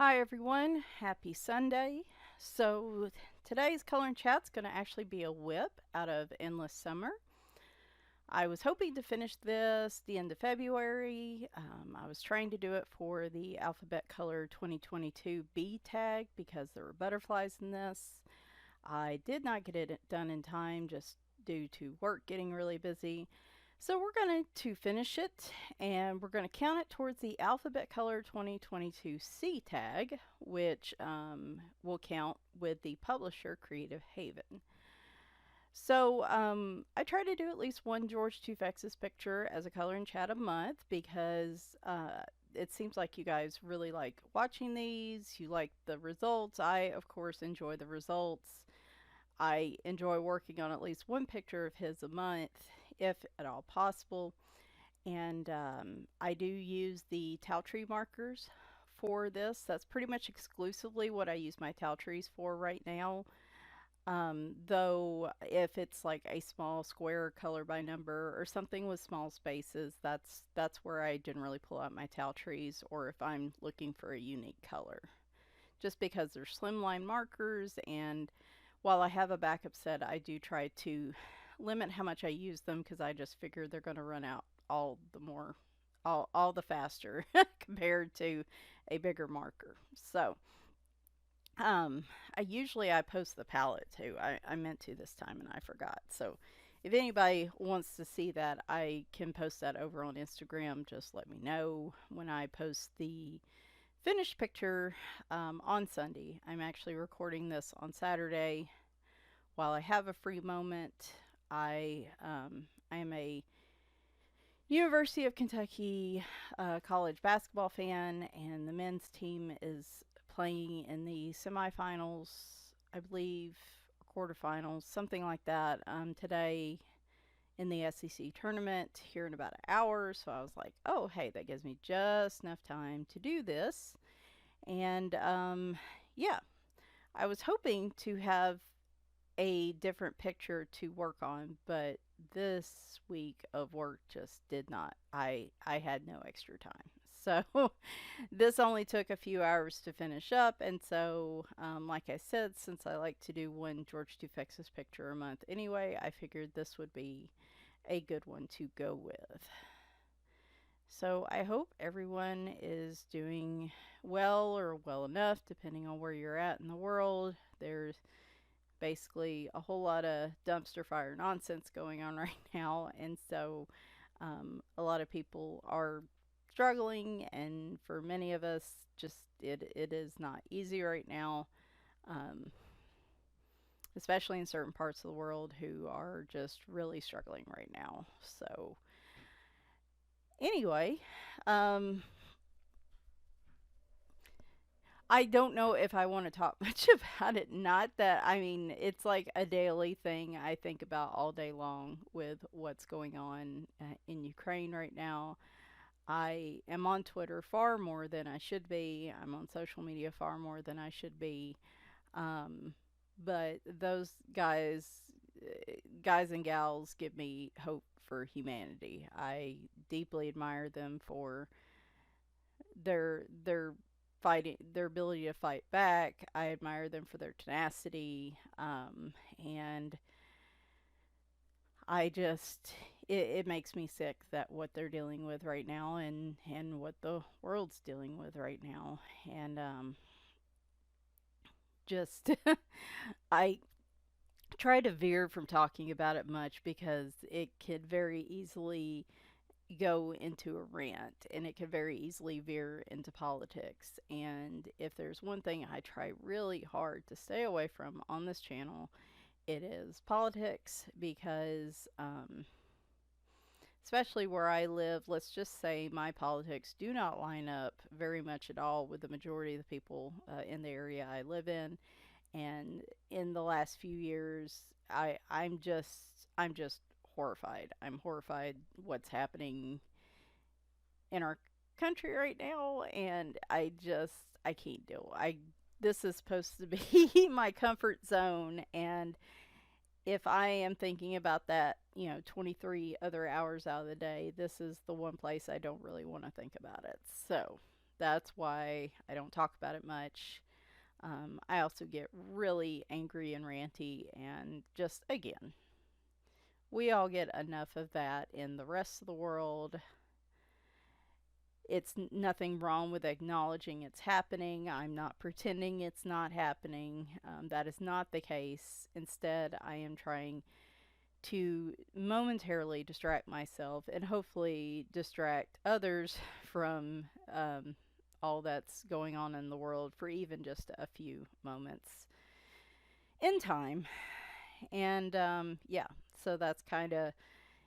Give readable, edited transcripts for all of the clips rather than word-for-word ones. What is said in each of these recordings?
Hi everyone, happy Sunday. So today's color and chat's going to actually be a whip out of Endless Summer. I was hoping to finish this the end of February. I was trying to do it for the Alphabet Color 2022 B tag because there were butterflies in this. I did not get it done in time just due to work getting really busy. So we're going to finish it and we're going to count it towards the Alphabet Color 2022 C tag, which will count with the publisher Creative Haven. So I try to do at least one George Toufexis picture as a color and chat a month because it seems like you guys really like watching these. You like the results. I, of course, enjoy the results. I enjoy working on at least one picture of his a month, if at all possible. And I do use the towel tree markers for this. That's pretty much exclusively what I use my towel trees for right now. Though if it's like a small square color by number or something with small spaces, that's where I generally pull out my towel trees, or if I'm looking for a unique color. Just because they're slimline markers, and while I have a backup set, I do try to limit how much I use them because I just figure they're going to run out all the faster compared to a bigger marker. So I post the palette too. I meant to this time and I forgot. So if anybody wants to see that, I can post that over on Instagram. Just let me know when I post the finished picture on Sunday. I'm actually recording this on Saturday while I have a free moment. I am a University of Kentucky college basketball fan, and the men's team is playing in the semifinals, I believe, quarterfinals, something like that, today in the SEC tournament here in about an hour. So I was like, oh, hey, that gives me just enough time to do this. And yeah, I was hoping to have a different picture to work on, but this week of work just did not. I had no extra time. So this only took a few hours to finish up, and so like I said, since I like to do one George Toufexis picture a month anyway, I figured this would be a good one to go with. So I hope everyone is doing well or well enough, depending on where you're at in the world. There's basically a whole lot of dumpster fire nonsense going on right now, and so a lot of people are struggling, and for many of us, just it is not easy right now, um, especially in certain parts of the world who are just really struggling right now. So anyway, um, I don't know if I want to talk much about it. Not that, I mean, it's like a daily thing I think about all day long with what's going on in Ukraine right now. I am on Twitter far more than I should be. I'm on social media far more than I should be. Um, but those guys and gals give me hope for humanity. I deeply admire them for their fighting, their ability to fight back. I admire them for their tenacity, and I just it makes me sick that what they're dealing with right now, and what the world's dealing with right now, and just I try to veer from talking about it much because it could very easily go into a rant, and it could very easily veer into politics. And if there's one thing I try really hard to stay away from on this channel, it is politics, because especially where I live, let's just say my politics do not line up very much at all with the majority of the people in the area I live in. And in the last few years, I'm just horrified. I'm horrified what's happening in our country right now, and I can't deal. I This is supposed to be my comfort zone, and if I am thinking about that, 23 other hours out of the day, this is the one place I don't really want to think about it. So, That's why I don't talk about it much. I also get really angry and ranty, and just again, we all get enough of that in the rest of the world. It's nothing wrong with acknowledging it's happening. I'm not pretending it's not happening. That is not the case. Instead, I am trying to momentarily distract myself and hopefully distract others from all that's going on in the world for even just a few moments in time. And yeah, so that's kind of,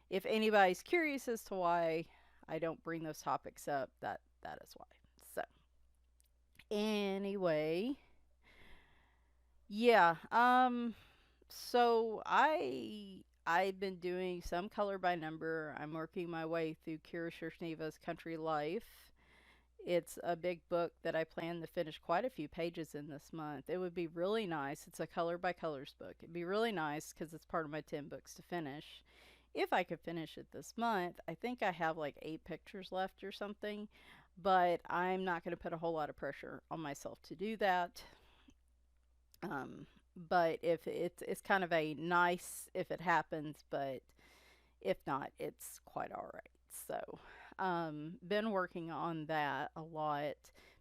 if anybody's curious as to why I don't bring those topics up, that is why. So anyway, yeah. So I've been doing some color by number. I'm working my way through Kira Shishneva's Country Life. It's a big book that I plan to finish quite a few pages in this month. It would be really nice. It's a color by colors book. It'd be really nice because it's part of my 10 books to finish. If I could finish it this month, I think I have like 8 pictures left or something, but I'm not going to put a whole lot of pressure on myself to do that. Um, but if it's kind of a nice if it happens, but if not, it's quite all right. So, been working on that a lot.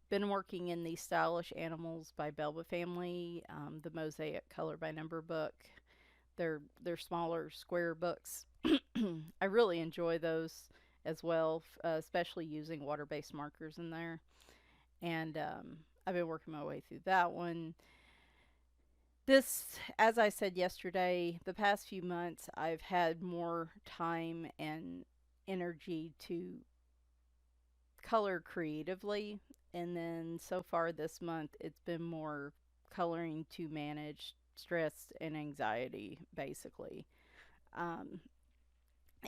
Been working in the Stylish Animals by Belva Family, the Mosaic Color by Number book. They're smaller square books. I really enjoy those as well, especially using water-based markers in there. And I've been working my way through that one. This, as I said yesterday, the past few months I've had more time and energy to color creatively. And then so far this month, it's been more coloring to manage stress and anxiety, basically. Um,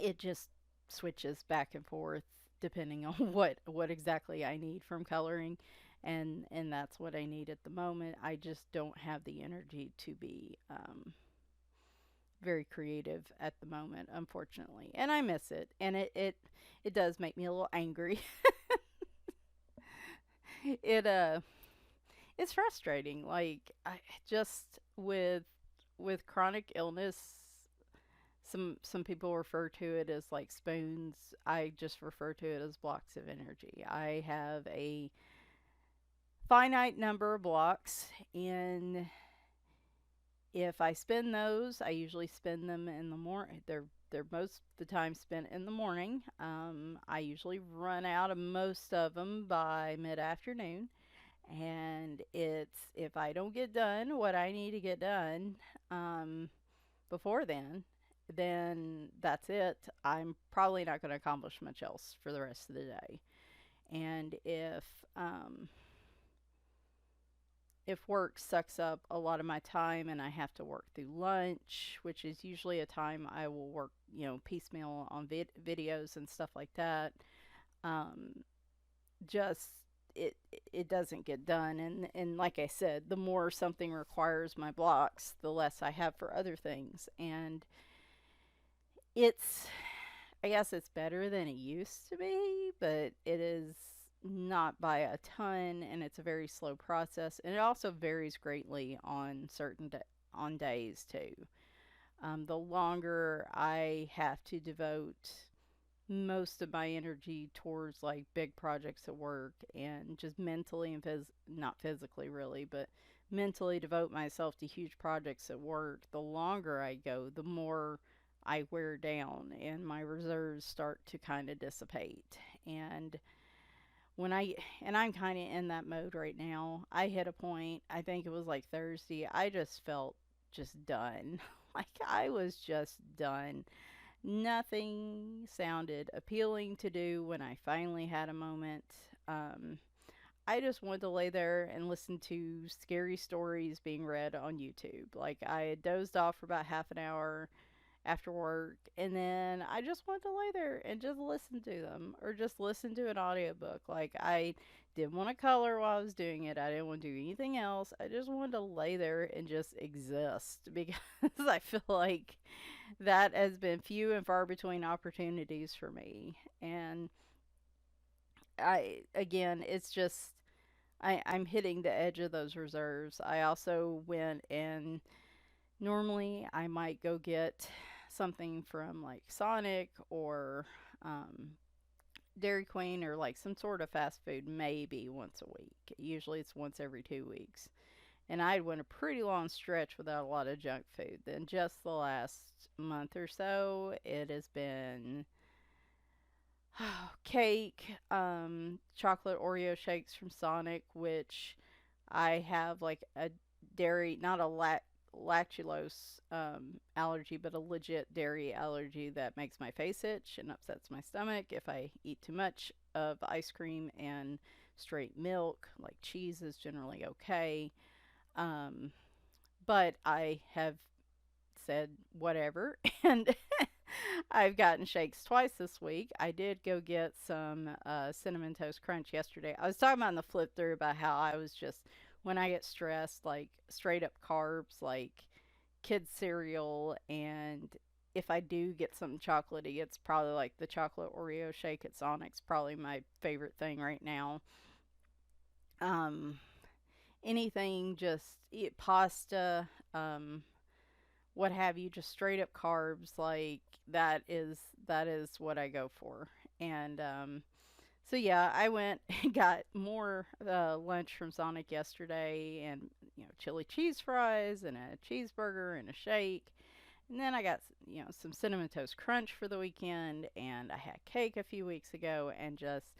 it just switches back and forth depending on what exactly I need from coloring, and that's what I need at the moment. I just don't have the energy to be very creative at the moment, unfortunately, and I miss it, and it does make me a little angry. it it's frustrating. Like, I just with chronic illness, some people refer to it as like spoons. I just refer to it as blocks of energy. I have a finite number of blocks, and if I spend those, I usually spend them in the morning. They're most of the time spent in the morning. I usually run out of most of them by mid afternoon, and it's if I don't get done what I need to get done before then that's it. I'm probably not going to accomplish much else for the rest of the day. And if work sucks up a lot of my time and I have to work through lunch, which is usually a time I will work, piecemeal on videos and stuff like that, um, just it doesn't get done. And like I said, the more something requires my blocks, the less I have for other things. And it's I guess it's better than it used to be, but it is not by a ton, and it's a very slow process. And it also varies greatly on on days too. The longer I have to devote most of my energy towards like big projects at work and just mentally and not physically really, but mentally devote myself to huge projects at work, the longer I go, the more I wear down and my reserves start to kind of dissipate. And when I'm kind of in that mode right now. I hit a point, I think it was like Thursday, I just felt just done. Like I was just done. Nothing sounded appealing to do when I finally had a moment. Um, I just wanted to lay there and listen to scary stories being read on YouTube. Like I had dozed off for about half an hour after work, and then I just wanted to lay there and just listen to them or just listen to an audiobook. Like I didn't want to color while I was doing it. I didn't want to do anything else. I just wanted to lay there and just exist because I feel like that has been few and far between opportunities for me. And it's just I'm hitting the edge of those reserves. I also went and normally I might go get something from like Sonic or um, Dairy Queen or like some sort of fast food maybe once a week. Usually it's once every 2 weeks. And I went a pretty long stretch without a lot of junk food. Then just the last month or so, it has been cake, chocolate Oreo shakes from Sonic, which I have like a dairy, not a lactulose allergy, but a legit dairy allergy that makes my face itch and upsets my stomach if I eat too much of ice cream and straight milk. Like cheese is generally okay. Um, but I have said whatever and I've gotten shakes twice this week. I did go get some cinnamon toast crunch yesterday. I was talking about in the flip through about how I was just when I get stressed, like straight up carbs, like kids cereal, and if I do get something chocolatey, it's probably like the chocolate Oreo shake at Sonic's probably my favorite thing right now. Um, anything just eat pasta, what have you, just straight up carbs, like that is what I go for. And so yeah, I went and got more lunch from Sonic yesterday, and chili cheese fries and a cheeseburger and a shake. And then I got some cinnamon toast crunch for the weekend, and I had cake a few weeks ago, and just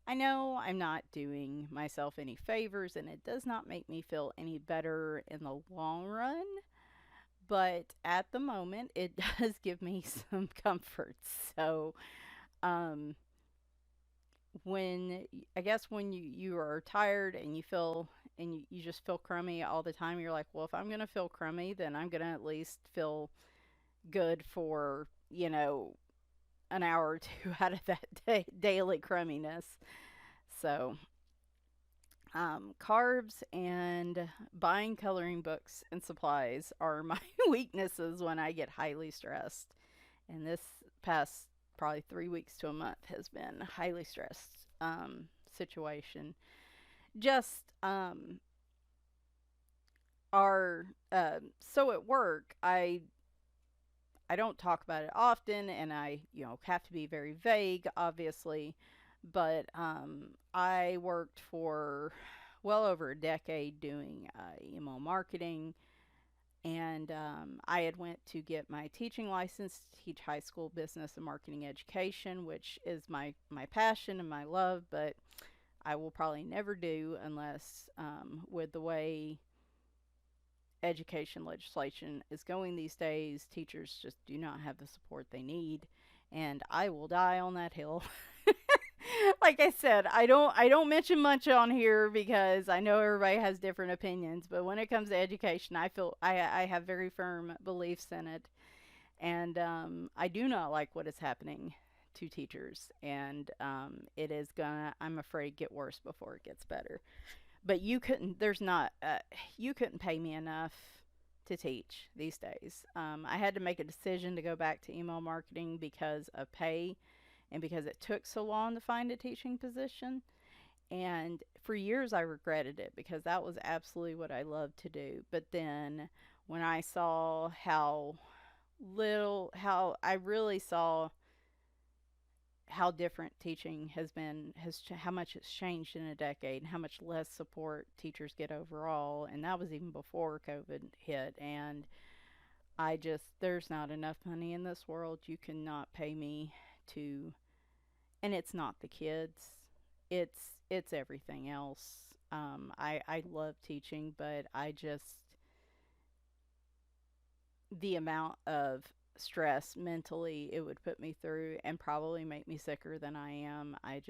I know I'm not doing myself any favors, and it does not make me feel any better in the long run, but at the moment it does give me some comfort. So um when I guess when you are tired and you feel and you just feel crummy all the time, you're like, well, if I'm gonna feel crummy, then I'm gonna at least feel good for an hour or two out of that daily crumminess. So carbs and buying coloring books and supplies are my weaknesses when I get highly stressed. And this past probably 3 weeks to a month has been a highly stressed situation. Just our so at work, I don't talk about it often, and I have to be very vague, obviously. But I worked for well over a decade doing email marketing, and I had went to get my teaching license to teach high school business and marketing education, which is my passion and my love, but I will probably never do unless with the way education legislation is going these days, teachers just do not have the support they need, and I will die on that hill. Like I said, I don't mention much on here because I know everybody has different opinions, but when it comes to education, I feel I have very firm beliefs in it, and I do not like what is happening to teachers, and it is gonna, I'm afraid, get worse before it gets better. But you couldn't pay me enough to teach these days. I had to make a decision to go back to email marketing because of pay and because it took so long to find a teaching position. And for years I regretted it because that was absolutely what I loved to do. But then when I saw how I really saw how different teaching has been, how much it's changed in a decade, and how much less support teachers get overall, and that was even before COVID hit. And there's not enough money in this world. You cannot pay me to, and it's not the kids, it's everything else. I love teaching, but I just, the amount of stress mentally it would put me through and probably make me sicker than I am. I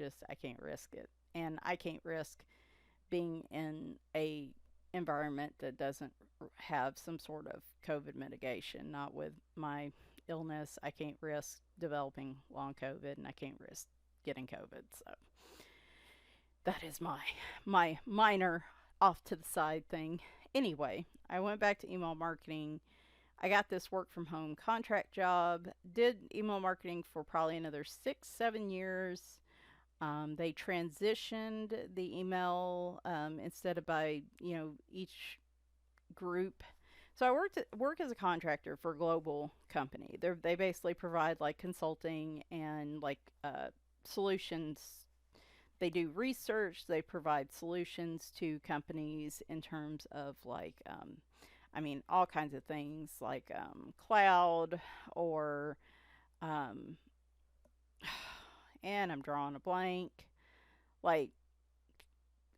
can't risk it. And I can't risk being in a environment that doesn't have some sort of COVID mitigation. Not with my illness. I can't risk developing long COVID, and I can't risk getting COVID. So that is my minor off to the side thing. Anyway, I went back to email marketing. I got this work from home contract job, did email marketing for probably another 6, 7 years. They transitioned the email instead of by each group. So I work as a contractor for a global company. They basically provide like consulting and like solutions. They do research. They provide solutions to companies in terms of like all kinds of things like cloud or um, and I'm drawing a blank, like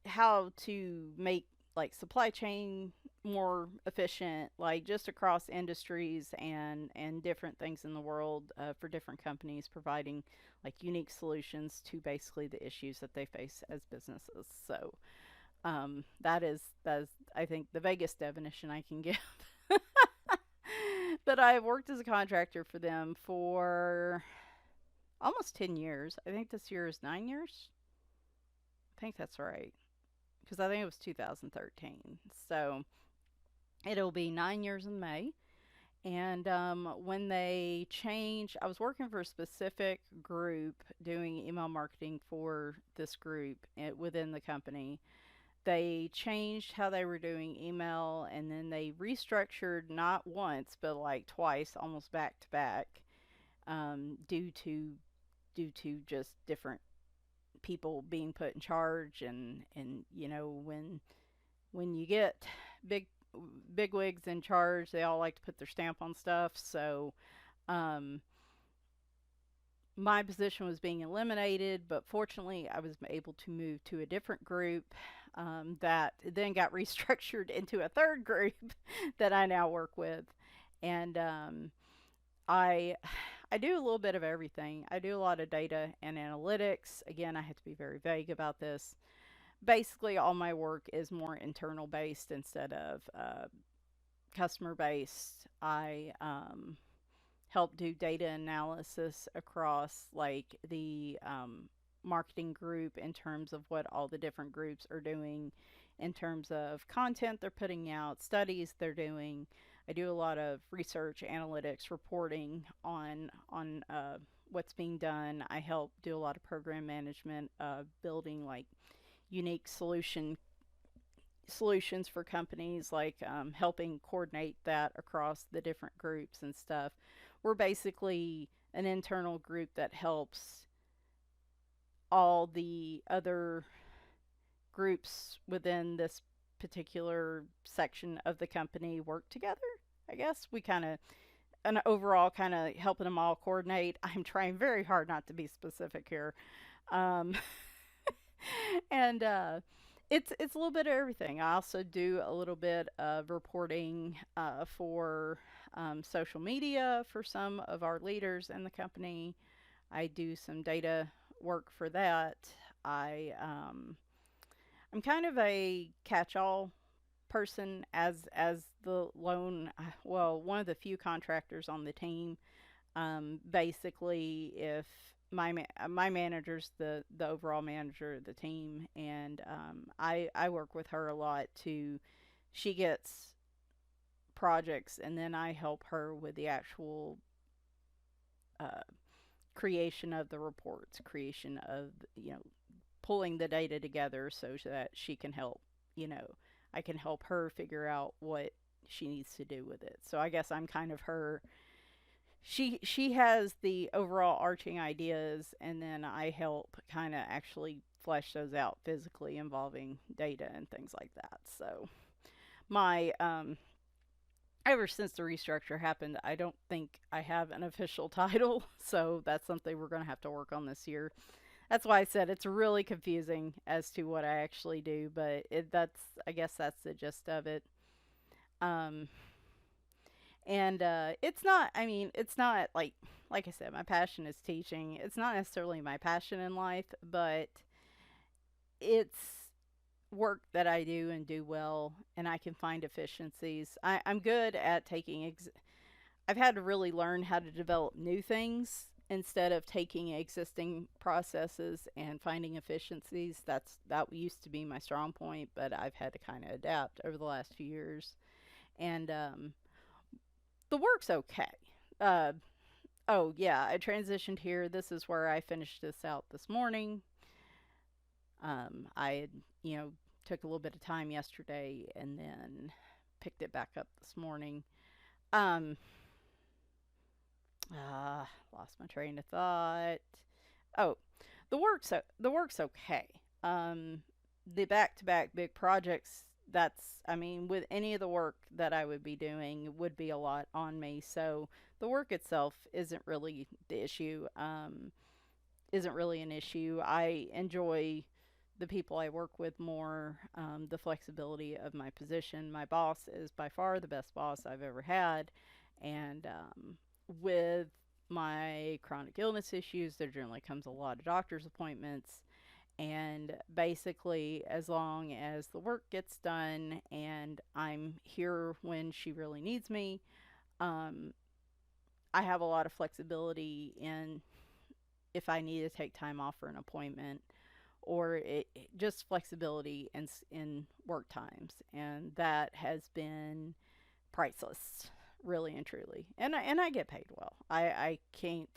how to make like supply chain more efficient, like just across industries and different things in the world for different companies, providing like unique solutions to basically the issues that they face as businesses. So that is I think the vaguest definition I can give. But I've worked as a contractor for them for almost 10 years. I think this year is 9 years. I think that's right, because I think it was 2013. So it'll be 9 years in May. And when they changed, I was working for a specific group doing email marketing for this group within the company. They changed how they were doing email, and then they restructured not once but like twice, almost back to back, due to just different people being put in charge. And when you get big big wigs in charge, they all like to put their stamp on stuff. So um, my position was being eliminated, but fortunately, I was able to move to a different group that then got restructured into a third group that I now work with. And I I do a little bit of everything. I do a lot of data and analytics. Again, I have to be very vague about this. Basically, all my work is more internal based instead of customer based. I help do data analysis across like the marketing group in terms of what all the different groups are doing in terms of content they're putting out, studies they're doing. I do a lot of research, analytics, reporting on what's being done. I help do a lot of program management, building like unique solutions for companies, like helping coordinate that across the different groups and stuff. We're basically an internal group that helps all the other groups within this particular section of the company work together. I guess we kind of, an overall kind of helping them all coordinate. I'm trying very hard not to be specific here. Um, and it's a little bit of everything. I also do a little bit of reporting for social media for some of our leaders in the company. I do some data work for that. I'm kind of a catch-all person as the lone, well, one of the few contractors on the team. Basically, if my manager's the overall manager of the team, and I work with her a lot to. She gets projects, and then I help her with the actual uh, creation of the reports, creation of pulling the data together so that she can help. You know, I can help her figure out what she needs to do with it. So I guess I'm kind of her. She has the overall arching ideas, and then I help kind of actually flesh those out physically, involving data and things like that. So my ever since the restructure happened, I don't think I have an official title, so that's something we're going to have to work on this year. That's why I said it's really confusing as to what I actually do, but that's, I guess that's the gist of it. Um, and it's not, I mean, it's not like I said, my passion is teaching. It's not necessarily my passion in life, but it's work that I do and do well, and I can find efficiencies. I'm good at I've had to really learn how to develop new things instead of taking existing processes and finding efficiencies. That used to be my strong point, but I've had to kind of adapt over the last few years. And the work's okay. Oh yeah, I transitioned here. This is where I finished this out this morning. I had, you know, took a little bit of time yesterday and then picked it back up this morning. Um, Lost my train of thought. Oh, the work's okay. The back-to-back big projects, that's, I mean, with any of the work that I would be doing would be a lot on me. So the work itself isn't really the issue. Isn't really an issue. I enjoy the people I work with more, the flexibility of my position. My boss is by far the best boss I've ever had, and with my chronic illness issues, there generally comes a lot of doctor's appointments. And basically, as long as the work gets done and I'm here when she really needs me, um, I have a lot of flexibility in if I need to take time off for an appointment, or just flexibility in work times, and that has been priceless, really and truly. And I get paid well. I can't.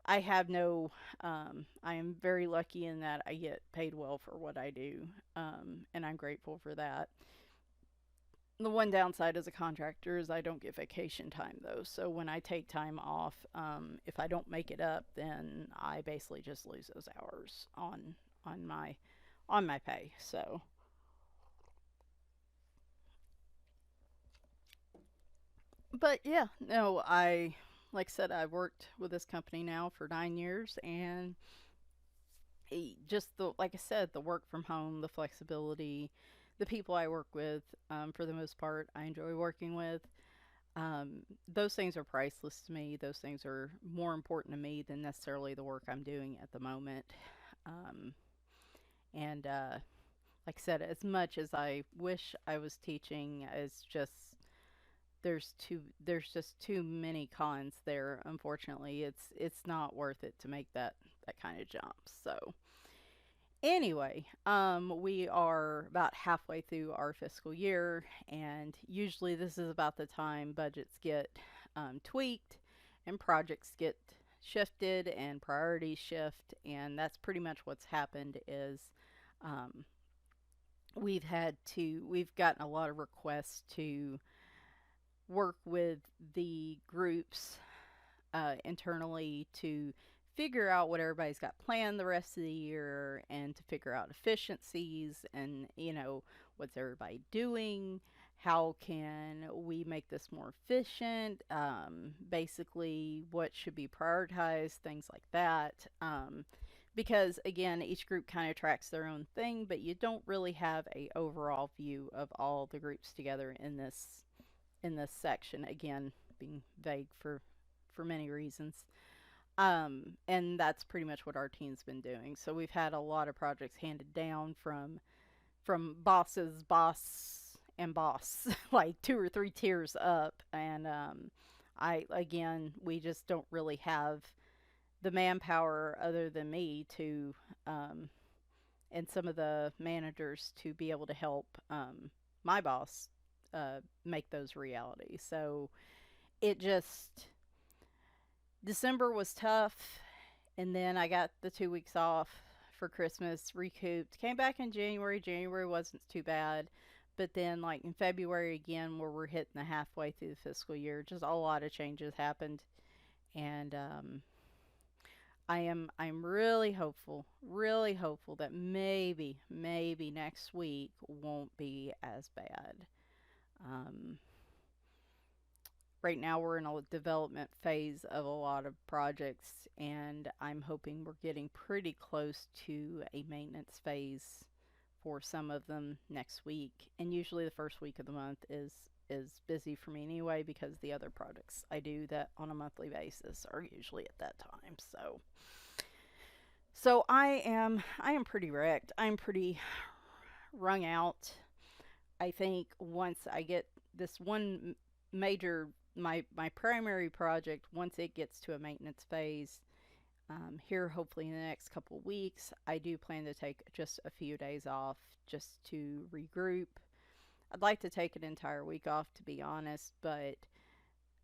I have no. I am very lucky in that I get paid well for what I do, and I'm grateful for that. The one downside as a contractor is I don't get vacation time though. So when I take time off, if I don't make it up, then I basically just lose those hours on my on my pay. So, but yeah, no, I like I said, I've worked with this company now for 9 years, and just the like I said, the work from home, the flexibility, the people I work with, for the most part, I enjoy working with. Those things are priceless to me. Those things are more important to me than necessarily the work I'm doing at the moment. Um, and Like I said, as much as I wish I was teaching, it's just there's just too many cons there. Unfortunately, it's not worth it to make that kind of jump. So anyway, we are about halfway through our fiscal year, and usually this is about the time budgets get tweaked and projects get shifted and priorities shift, and that's pretty much what's happened. Is um, we've gotten a lot of requests to work with the groups internally to figure out what everybody's got planned the rest of the year and to figure out efficiencies and, what's everybody doing, how can we make this more efficient, basically what should be prioritized, things like that. Because again, each group kind of tracks their own thing, but you don't really have a overall view of all the groups together in this section. Again, being vague for many reasons. And that's pretty much what our team's been doing. So we've had a lot of projects handed down from bosses, boss, and boss, like two or three tiers up. And I again, we just don't really have the manpower other than me to and some of the managers to be able to help my boss make those realities. So it just December was tough, and then I got the 2 weeks off for Christmas, recouped. Came back in January. January wasn't too bad, but then like in February again, where we're hitting the halfway through the fiscal year, just a lot of changes happened, and I'm really hopeful that maybe next week won't be as bad. Um, right now we're in a development phase of a lot of projects, and I'm hoping we're getting pretty close to a maintenance phase for some of them next week. And usually the first week of the month is busy for me anyway, because the other projects I do that on a monthly basis are usually at that time. So I am pretty wrecked. I'm pretty wrung out. I think once I get this one major my primary project, once it gets to a maintenance phase, here hopefully in the next couple of weeks, I do plan to take just a few days off just to regroup. I'd like to take an entire week off, to be honest, but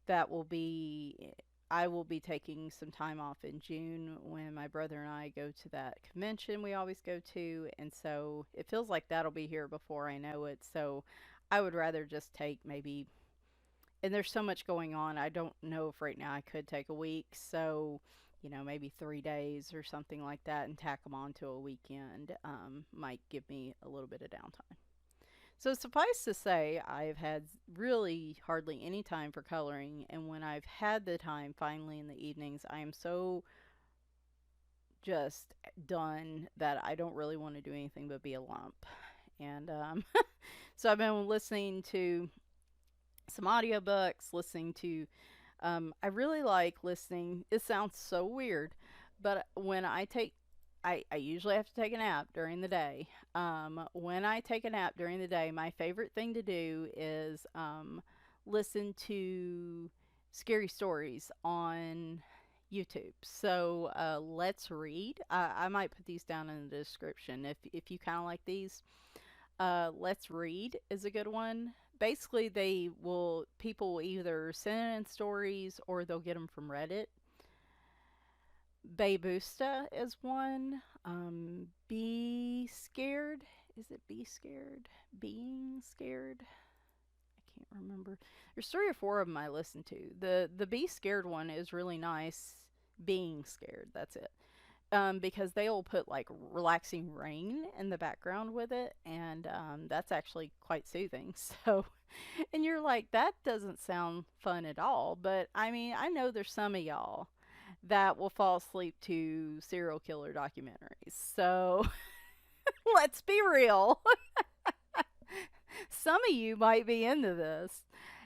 that will be I will be taking some time off in June when my brother and I go to that convention we always go to. And so it feels like that'll be here before I know it. So I would rather just take maybe, and there's so much going on. I don't know if right now I could take a week. So, maybe 3 days or something like that and tack them on to a weekend might give me a little bit of downtime. So, suffice to say, I've had really hardly any time for coloring, and when I've had the time finally in the evenings, I am so just done that I don't really want to do anything but be a lump. And so I've been listening to some audiobooks, listening to I really like listening. It sounds so weird, but when I usually have to take a nap during the day. When I take a nap during the day, my favorite thing to do is listen to scary stories on YouTube. So let's read. I might put these down in the description if you kind of like these. Let's Read is a good one. Basically, people will either send in stories or they'll get them from Reddit. Baybusta is one. Be Scared. Is it Be Scared? Being Scared? I can't remember. There's 3 or 4 of them I listen to. The Be Scared one is really nice. Being Scared, that's it. Because they'll put like relaxing rain in the background with it, and that's actually quite soothing. So, and you're like, that doesn't sound fun at all. But I mean, I know there's some of y'all that will fall asleep to serial killer documentaries. So, let's be real. Some of you might be into this.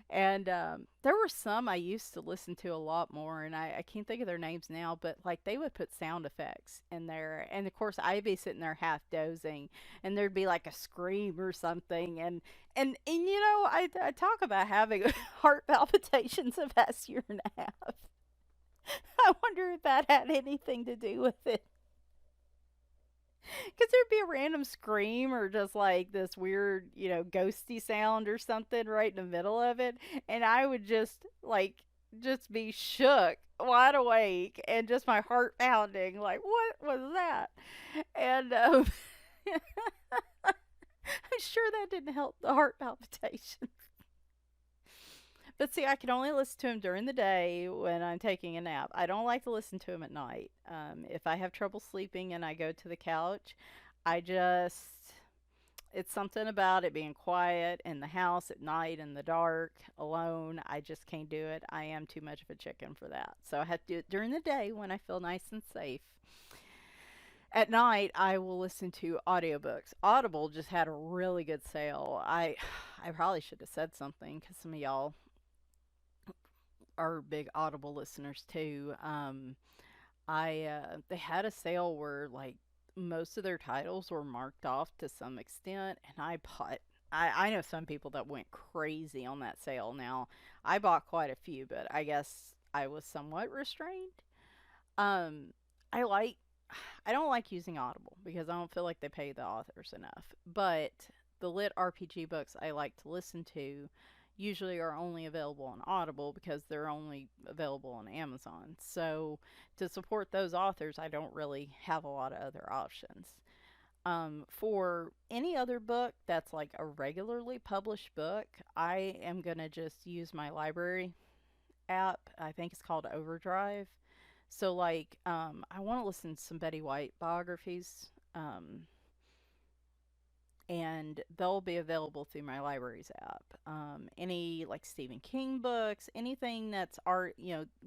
And there were some I used to listen to a lot more, and I can't think of their names now, but like they would put sound effects in there. And of course, I'd be sitting there half dozing, and there'd be like a scream or something. I talk about having heart palpitations the past year and a half. I wonder if that had anything to do with it. Because there'd be a random scream or just like this weird, ghosty sound or something right in the middle of it. And I would just be shook, wide awake, and just my heart pounding. Like, what was that? And I'm sure that didn't help the heart palpitation. But see, I can only listen to him during the day when I'm taking a nap. I don't like to listen to him at night. If I have trouble sleeping and I go to the couch, I just, it's something about it being quiet in the house at night in the dark, alone. I just can't do it. I am too much of a chicken for that. So I have to do it during the day when I feel nice and safe. At night, I will listen to audiobooks. Audible just had a really good sale. I probably should have said something because some of y'all are big Audible listeners too. They had a sale where like most of their titles were marked off to some extent, and I bought. I know some people that went crazy on that sale. Now, I bought quite a few, but I guess I was somewhat restrained. Um, I like. I don't like using Audible because I don't feel like they pay the authors enough. But the lit RPG books I like to listen to usually are only available on Audible because they're only available on Amazon. So to support those authors, I don't really have a lot of other options. For any other book that's like a regularly published book, I am going to just use my library app. I think it's called Overdrive. So, like, I want to listen to some Betty White biographies. And they'll be available through my libraries app. Any like Stephen King books, anything that's art,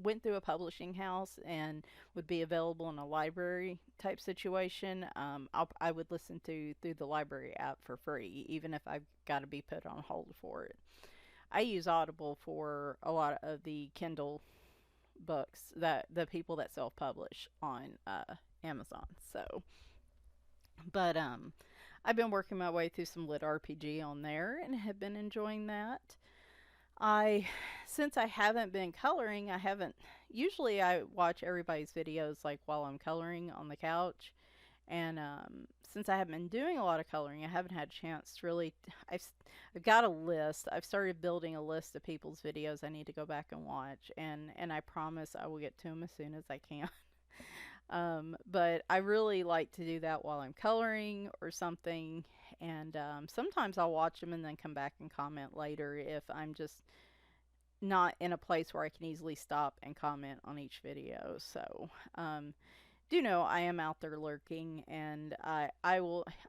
went through a publishing house and would be available in a library type situation. I would listen to through the library app for free, even if I've got to be put on hold for it. I use Audible for a lot of the Kindle books that the people that self publish on Amazon. So, but I've been working my way through some lit RPG on there and have been enjoying that. I Since I haven't been coloring, I haven't usually I watch everybody's videos like while I'm coloring on the couch, And since I haven't been doing a lot of coloring, I haven't had a chance to really. I've, I've got a list. I've started building a list of people's videos I need to go back and watch, and I promise I will get to them as soon as I can. But I really like to do that while I'm coloring or something. And sometimes I'll watch them and then come back and comment later if I'm just not in a place where I can easily stop and comment on each video. So, do know I am out there lurking, and I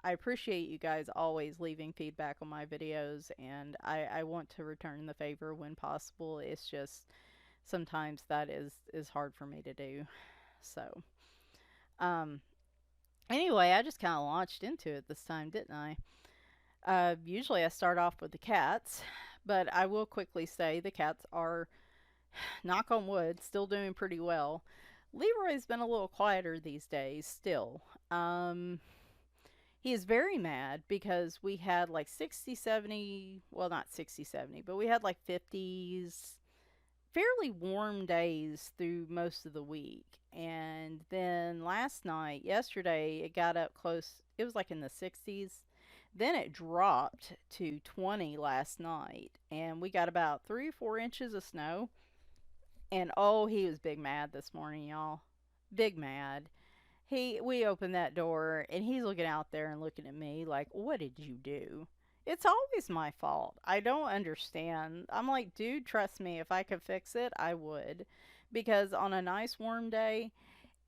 appreciate you guys always leaving feedback on my videos, and I want to return the favor when possible. It's just sometimes that is hard for me to do. So, um, anyway, I just kind of launched into it this time, didn't I? Usually I start off with the cats, but I will quickly say the cats are, knock on wood, still doing pretty well. Leroy's been a little quieter these days still. He is very mad because we had like 60, 70, well, not 60, 70, but we had like 50s, fairly warm days through most of the week. And then last night, yesterday, it got up close, it was like in the 60s. Then it dropped to 20 last night, and we got about 3 or 4 inches of snow. And oh, he was big mad this morning, y'all. Big mad. We opened that door and he's looking out there and looking at me like, "What did you do?" It's always my fault. I don't understand. I'm like, "Dude, trust me, if I could fix it, I would." Because on a nice warm day,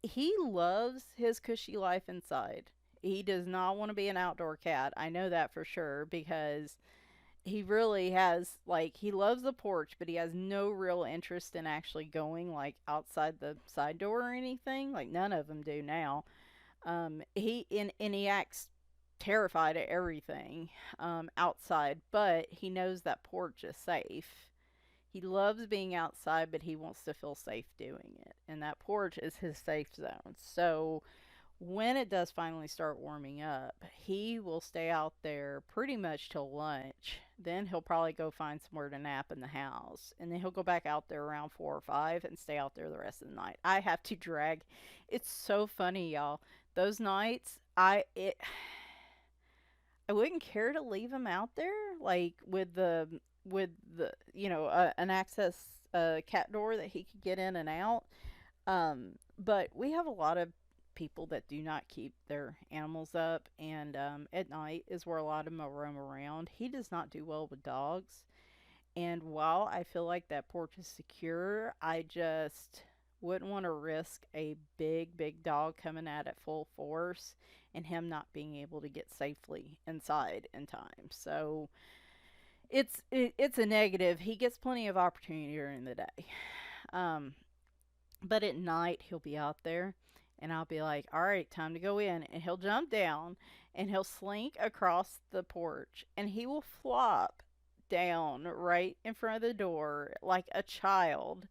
he loves his cushy life inside. He does not want to be an outdoor cat. I know that for sure because he really has, like, he loves the porch, but he has no real interest in actually going like outside the side door or anything. Like none of them do now. And he acts terrified at everything outside, but he knows that porch is safe. He loves being outside, but he wants to feel safe doing it, and that porch is his safe zone. So when it does finally start warming up, he will stay out there pretty much till lunch. Then he'll probably go find somewhere to nap in the house. And then he'll go back out there around 4 or 5 and stay out there the rest of the night. I have to drag. It's so funny, y'all. Those nights, I wouldn't care to leave him out there like with the an access cat door that he could get in and out. But we have a lot of people that do not keep their animals up, and at night is where a lot of them will roam around. He does not do well with dogs, and while I feel like that porch is secure, I just wouldn't want to risk a big dog coming at it full force and him not being able to get safely inside in time. So it's a negative. He gets plenty of opportunity during the day. Um, but at night, he'll be out there, and I'll be like, all right, time to go in. And he'll jump down and he'll slink across the porch and he will flop down right in front of the door like a child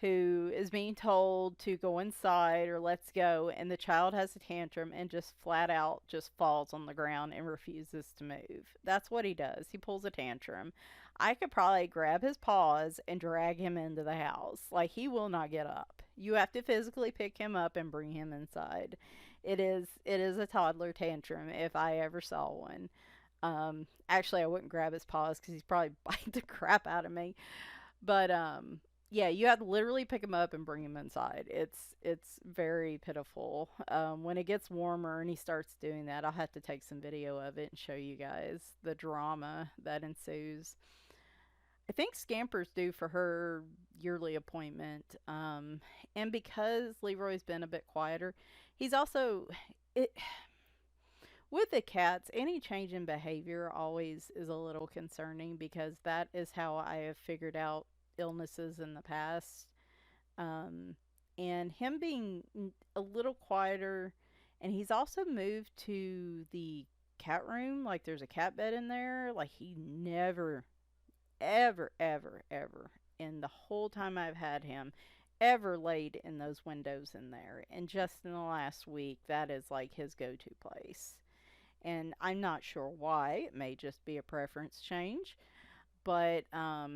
who is being told to go inside or let's go, and the child has a tantrum and just flat out just falls on the ground and refuses to move. That's what he does. He pulls a tantrum. I could probably grab his paws and drag him into the house. Like, he will not get up. You have to physically pick him up and bring him inside. It is a toddler tantrum if I ever saw one. Actually, I wouldn't grab his paws because he's probably bite the crap out of me. But yeah, you have to literally pick him up and bring him inside. It's very pitiful. When it gets warmer and he starts doing that, I'll have to take some video of it and show you guys the drama that ensues. I think Scamper's due for her yearly appointment. And because Leroy's been a bit quieter, he's also it with the cats, any change in behavior always is a little concerning because that is how I have figured out illnesses in the past. Um, and him being a little quieter, and he's also moved to the cat room. Like there's a cat bed in there. Like he never, ever, in the whole time I've had him, ever laid in those windows in there. And just in the last week, that is like his go to place. And I'm not sure why. It may just be a preference change. But I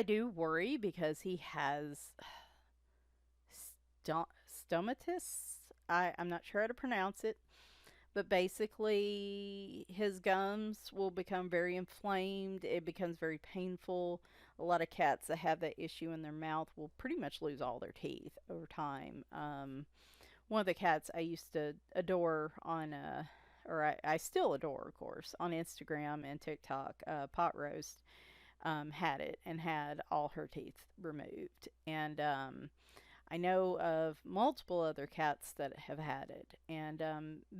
do worry because he has stomatis. I'm not sure how to pronounce it, but basically his gums will become very inflamed. It becomes very painful. A lot of cats that have that issue in their mouth will pretty much lose all their teeth over time. One of the cats I used to adore on, or I still adore, of course, on Instagram and TikTok, Pot Roast, had it and had all her teeth removed. And I know of multiple other cats that have had it. And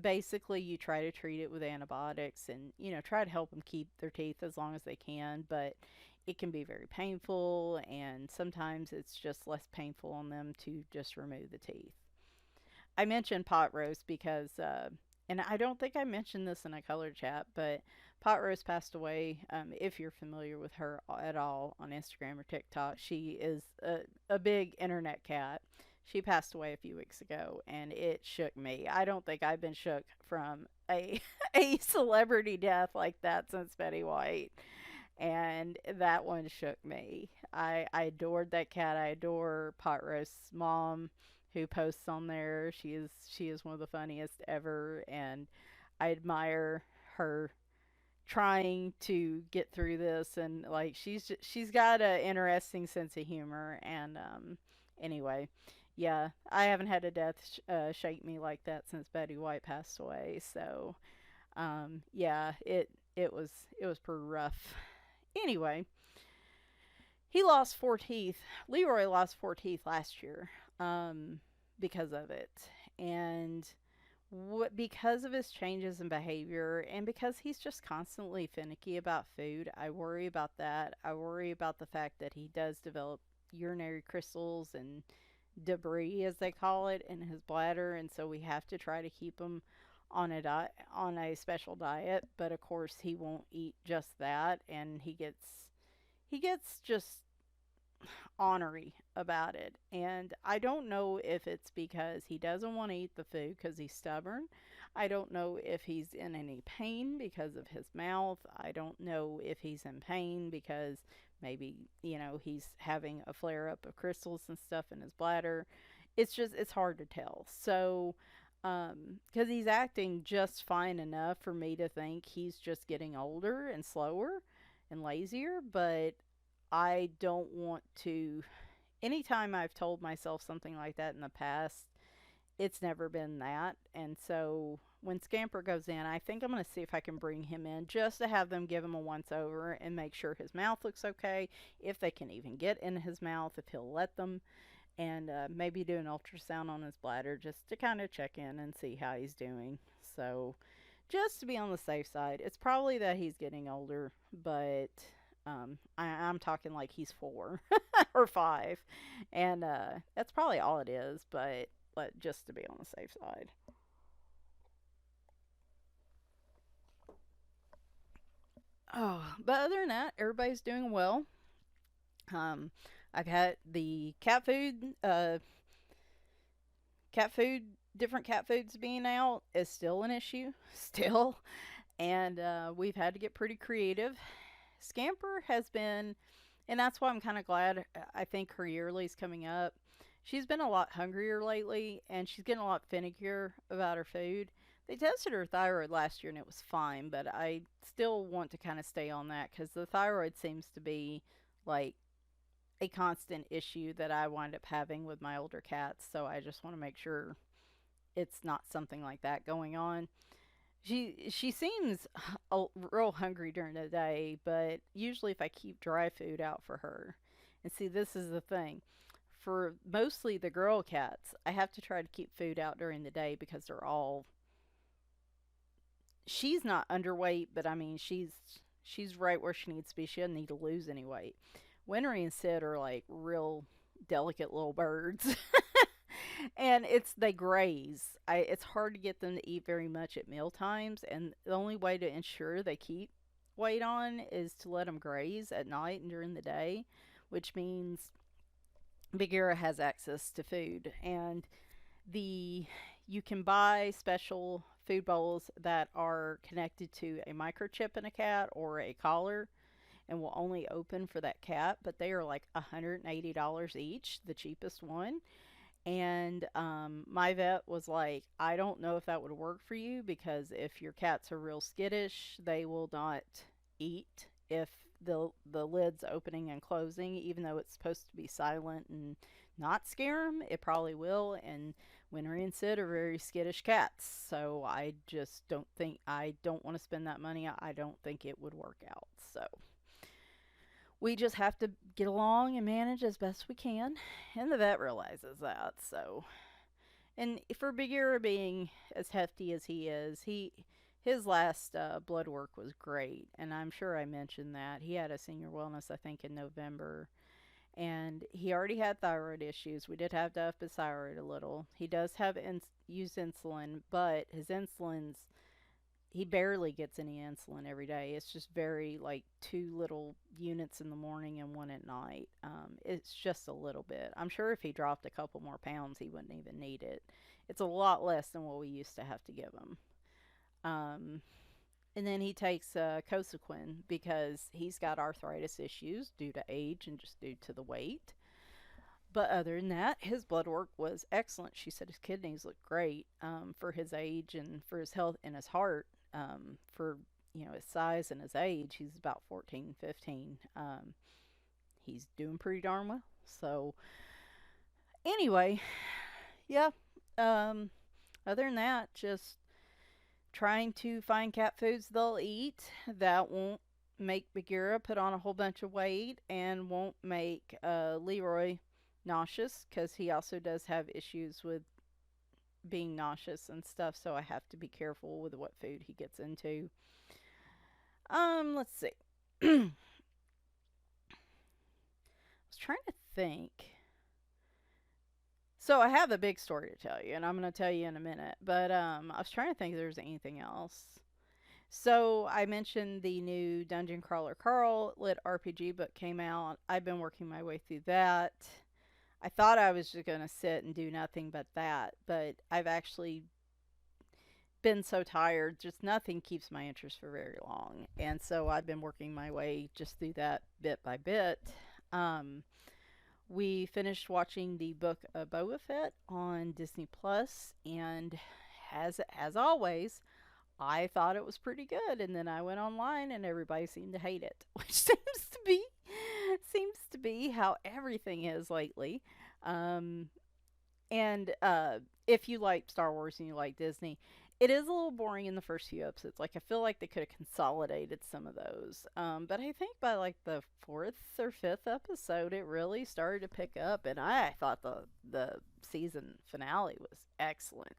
basically, you try to treat it with antibiotics and, try to help them keep their teeth as long as they can. But it can be very painful, and sometimes it's just less painful on them to just remove the teeth. I mentioned pot roast because, and I don't think I mentioned this in a color chat, but pot roast passed away. If you're familiar with her at all on Instagram or TikTok, she is a big internet cat. She passed away a few weeks ago, and it shook me. I don't think I've been shook from a a celebrity death like that since Betty White, and that one shook me. I adored that cat. I adore Pot Roast's mom, who posts on there. She is one of the funniest ever, and I admire her trying to get through this, and like she's got an interesting sense of humor. And anyway, yeah, I haven't had a death shake me like that since Betty White passed away. So yeah, it was pretty rough. Anyway, he lost 4 teeth. Leroy lost 4 teeth last year, because of it, and because of his changes in behavior, and because he's just constantly finicky about food. I worry about that. I worry about the fact that he does develop urinary crystals and debris, as they call it, in his bladder, and so we have to try to keep him on a special diet. But of course, he won't eat just that, and he gets just ornery about it. And I don't know if it's because he doesn't want to eat the food because he's stubborn. I don't know if he's in any pain because of his mouth. I don't know if he's in pain because maybe, he's having a flare up of crystals and stuff in his bladder. It's hard to tell. So, because he's acting just fine enough for me to think he's just getting older and slower and lazier, but I don't want to. Anytime I've told myself something like that in the past, it's never been that. And so when Scamper goes in, I think I'm going to see if I can bring him in just to have them give him a once over and make sure his mouth looks okay, if they can even get in his mouth, if he'll let them, and maybe do an ultrasound on his bladder just to kind of check in and see how he's doing. So just to be on the safe side. It's probably that he's getting older, but I'm talking like he's 4 or 5, and that's probably all it is. But just to be on the safe side. Oh, but other than that, everybody's doing well. Um, I've had the cat food, different cat foods being out is still an issue, still, and we've had to get pretty creative. Scamper has been, and that's why I'm kind of glad. I think her yearly's coming up. She's been a lot hungrier lately, and she's getting a lot finickier about her food. They tested her thyroid last year, and it was fine, but I still want to kind of stay on that because the thyroid seems to be like a constant issue that I wind up having with my older cats. So I just want to make sure it's not something like that going on. She seems real hungry during the day, but usually if I keep dry food out for her, and see, this is the thing. For mostly the girl cats, I have to try to keep food out during the day because they're all. She's not underweight, but I mean she's right where she needs to be. She doesn't need to lose any weight. Wintery and Sid are like real delicate little birds. And they graze. It's hard to get them to eat very much at meal times, and the only way to ensure they keep weight on is to let them graze at night and during the day, which means Bagheera has access to food. And the you can buy special food bowls that are connected to a microchip in a cat or a collar and will only open for that cat, but they are like $180 each, the cheapest one. And my vet was like, I don't know if that would work for you because if your cats are real skittish, they will not eat if the lid's opening and closing, even though it's supposed to be silent and not scare them. It probably will. And Winry and Sid are very skittish cats, so I don't want to spend that money. I don't think it would work out. So we just have to get along and manage as best we can, and the vet realizes that. So, and for Bagheera being as hefty as he is, his last blood work was great, and I'm sure I mentioned that he had a senior wellness, I think, in November, and he already had thyroid issues. We did have to up his thyroid a little. He does have use insulin, but his insulin's he barely gets any insulin every day. It's just very like two little units in the morning and one at night. It's just a little bit. I'm sure if he dropped a couple more pounds, he wouldn't even need it. It's a lot less than what we used to have to give him. Um, and then he takes Cosequin because he's got arthritis issues due to age and just due to the weight. But other than that, his blood work was excellent. She said his kidneys look great for his age and for his health and his heart. For his size and his age, he's about 14, 15. He's doing pretty darn well. So anyway, yeah. Um, Other than that, just trying to find cat foods they'll eat that won't make Bagheera put on a whole bunch of weight and won't make Leroy nauseous because he also does have issues with being nauseous and stuff, so I have to be careful with what food he gets into. Let's see. I was trying to think. So I have a big story to tell you, and I'm going to tell you in a minute. But I was trying to think if there's anything else. So I mentioned the new Dungeon Crawler Carl lit RPG book came out. I've been working my way through that. I thought I was just going to sit and do nothing but that, but I've actually been so tired, just nothing keeps my interest for very long. And so I've been working my way just through that bit by bit. Um, we finished watching the book of Boba Fett on Disney Plus, and as always, I thought it was pretty good, and then I went online and everybody seemed to hate it, which seems to be how everything is lately. Um, and if you like Star Wars and you like Disney, it is a little boring in the first few episodes. Like I feel like they could have consolidated some of those. But I think by like the fourth or fifth episode, it really started to pick up, and I thought the season finale was excellent.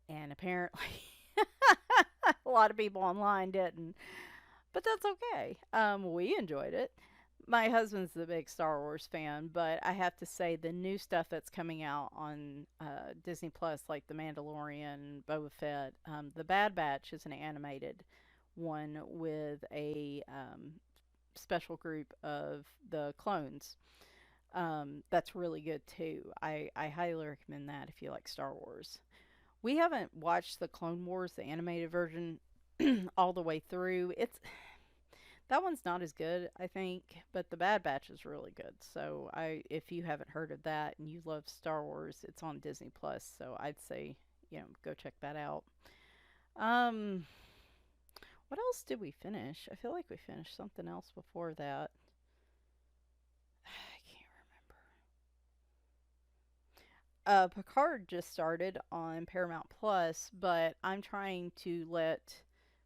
And apparently, a lot of people online didn't, but that's okay. We enjoyed it. My husband's a big Star Wars fan, but I have to say the new stuff that's coming out on Disney Plus, like The Mandalorian, Boba Fett, The Bad Batch is an animated one with a special group of the clones. That's really good too. I highly recommend that if you like Star Wars. We haven't watched the Clone Wars, the animated version, all the way through. It's that one's not as good, I think, but the Bad Batch is really good. So if you haven't heard of that and you love Star Wars, it's on Disney Plus. So I'd say go check that out. Um, what else did we finish? I feel like we finished something else before that. I can't remember. Picard just started on Paramount Plus, but I'm trying to let